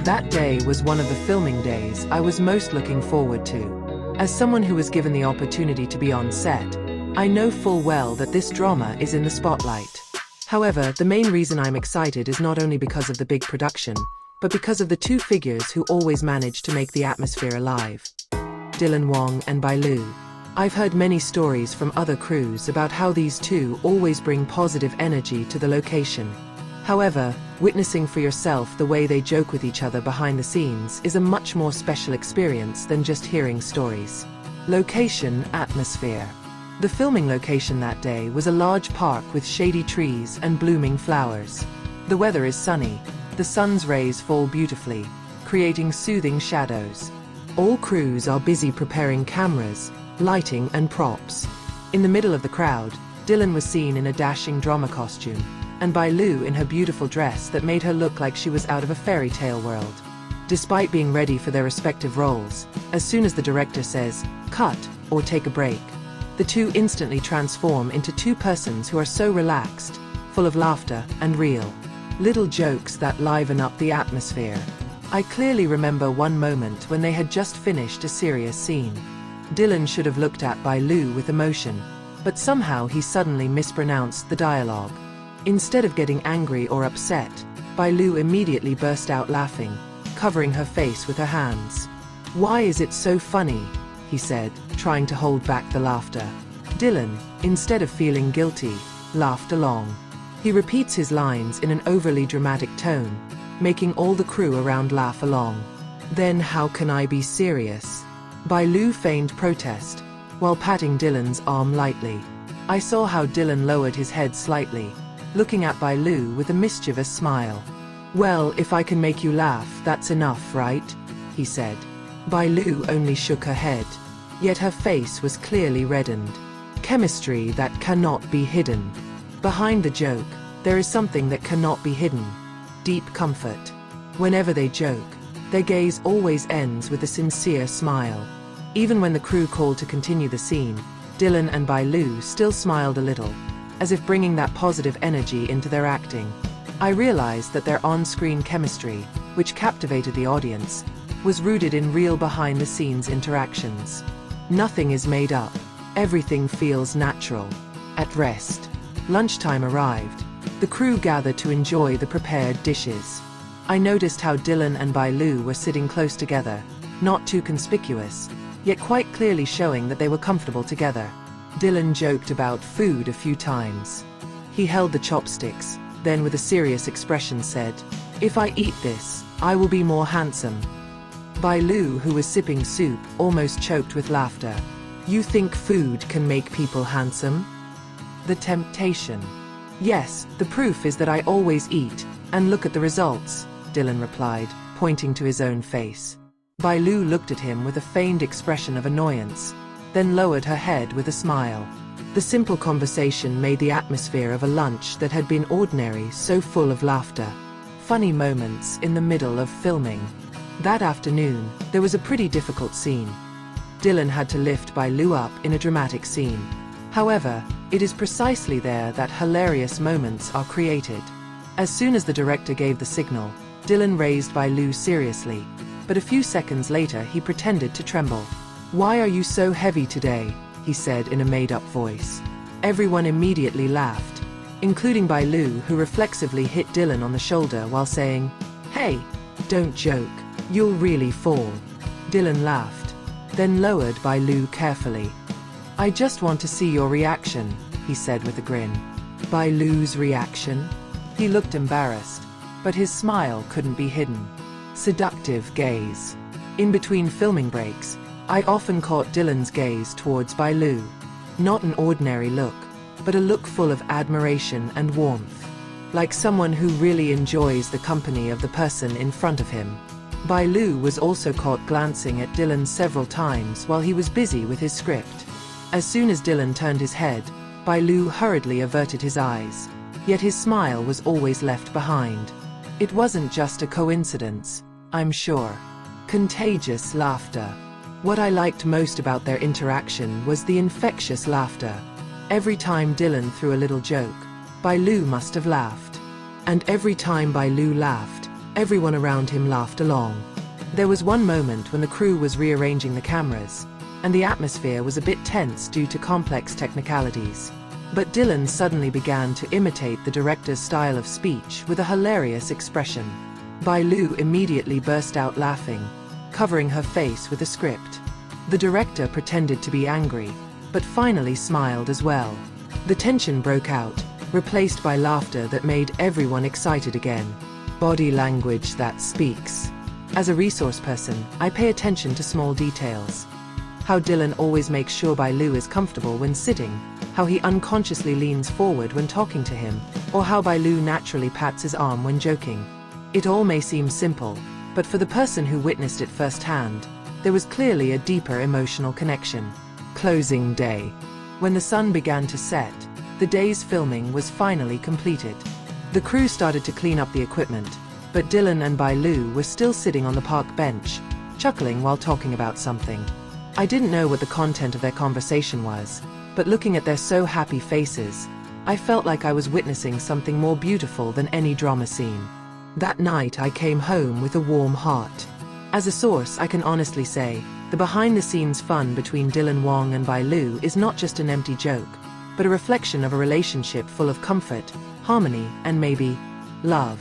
That day was one of the filming days I was most looking forward to. As someone who was given the opportunity to be on set, I know full well that this drama is in the spotlight. However, the main reason I'm excited is not only because of the big production, but because of the two figures who always manage to make the atmosphere alive. Dylan Wang and Bai Lu. I've heard many stories from other crews about how these two always bring positive energy to the location. However, witnessing for yourself the way they joke with each other behind the scenes is a much more special experience than just hearing stories. Location, atmosphere. The filming location that day was a large park with shady trees and blooming flowers. The weather is sunny. The sun's rays fall beautifully, creating soothing shadows. All crews are busy preparing cameras, lighting and props. In the middle of the crowd, Dylan was seen in a dashing drama costume, and Bai Lu in her beautiful dress that made her look like she was out of a fairy tale world. Despite being ready for their respective roles, as soon as the director says, "Cut," or "take a break," the two instantly transform into two persons who are so relaxed, full of laughter and real little jokes that liven up the atmosphere. I clearly remember one moment when they had just finished a serious scene. Dylan should have looked at Bai Lu with emotion, but somehow he suddenly mispronounced the dialogue. Instead of getting angry or upset, Bai Lu immediately burst out laughing, covering her face with her hands. "Why is it so funny?" he said, trying to hold back the laughter. Dylan, instead of feeling guilty, laughed along. He repeats his lines in an overly dramatic tone, making all the crew around laugh along. "Then how can I be serious?" Bai Lu feigned protest, while patting Dylan's arm lightly. I saw how Dylan lowered his head slightly, looking at Bai Lu with a mischievous smile. "Well, if I can make you laugh, that's enough, right?" he said. Bai Lu only shook her head, yet her face was clearly reddened. Chemistry that cannot be hidden. Behind the joke, there is something that cannot be hidden. Deep comfort. Whenever they joke, their gaze always ends with a sincere smile. Even when the crew called to continue the scene, Dylan and Bai Lu still smiled a little, as if bringing that positive energy into their acting. I realized that their on-screen chemistry, which captivated the audience, was rooted in real behind-the-scenes interactions. Nothing is made up. Everything feels natural. At rest. Lunchtime arrived. The crew gathered to enjoy the prepared dishes. I noticed how Dylan and Bai Lu were sitting close together, not too conspicuous, yet quite clearly showing that they were comfortable together. Dylan joked about food a few times. He held the chopsticks, then with a serious expression said, "If I eat this, I will be more handsome." Bai Lu, who was sipping soup, almost choked with laughter. "You think food can make people handsome?" The temptation. "Yes, the proof is that I always eat, and look at the results," Dylan replied, pointing to his own face. Bai Lu looked at him with a feigned expression of annoyance, then lowered her head with a smile. The simple conversation made the atmosphere of a lunch that had been ordinary so full of laughter. Funny moments in the middle of filming. That afternoon, there was a pretty difficult scene. Dylan had to lift Bai Lu up in a dramatic scene. However, it is precisely there that hilarious moments are created. As soon as the director gave the signal, Dylan raised Bai Lu seriously, but a few seconds later he pretended to tremble. "Why are you so heavy today?" he said in a made-up voice. Everyone immediately laughed, including Bai Lu, who reflexively hit Dylan on the shoulder while saying, "Hey, don't joke, you'll really fall." Dylan laughed, then lowered Bai Lu carefully. "I just want to see your reaction," he said with a grin. Bai Lu's reaction? He looked embarrassed, but his smile couldn't be hidden. Seductive gaze. In between filming breaks, I often caught Dylan's gaze towards Bai Lu. Not an ordinary look, but a look full of admiration and warmth. Like someone who really enjoys the company of the person in front of him. Bai Lu was also caught glancing at Dylan several times while he was busy with his script. As soon as Dylan turned his head, Bai Lu hurriedly averted his eyes, yet his smile was always left behind. It wasn't just a coincidence, I'm sure. Contagious laughter. What I liked most about their interaction was the infectious laughter. Every time Dylan threw a little joke, Bai Lu must have laughed. And every time Bai Lu laughed, Everyone around him laughed along. There was one moment when the crew was rearranging the cameras, and the atmosphere was a bit tense due to complex technicalities. But Dylan suddenly began to imitate the director's style of speech with a hilarious expression. Bai Lu immediately burst out laughing, covering her face with the script. The director pretended to be angry, but finally smiled as well. The tension broke out, replaced by laughter that made everyone excited again. Body language that speaks. As a resource person, I pay attention to small details. How Dylan always makes sure Bai Lu is comfortable when sitting, how he unconsciously leans forward when talking to him, or how Bai Lu naturally pats his arm when joking. It all may seem simple, but for the person who witnessed it firsthand, there was clearly a deeper emotional connection. Closing day. When the sun began to set, the day's filming was finally completed. The crew started to clean up the equipment, but Dylan and Bai Lu were still sitting on the park bench, chuckling while talking about something. I didn't know what the content of their conversation was, but looking at their so happy faces, I felt like I was witnessing something more beautiful than any drama scene. That night I came home with a warm heart. As a source, I can honestly say, the behind-the-scenes fun between Dylan Wang and Bai Lu is not just an empty joke, but a reflection of a relationship full of comfort, harmony, and maybe love.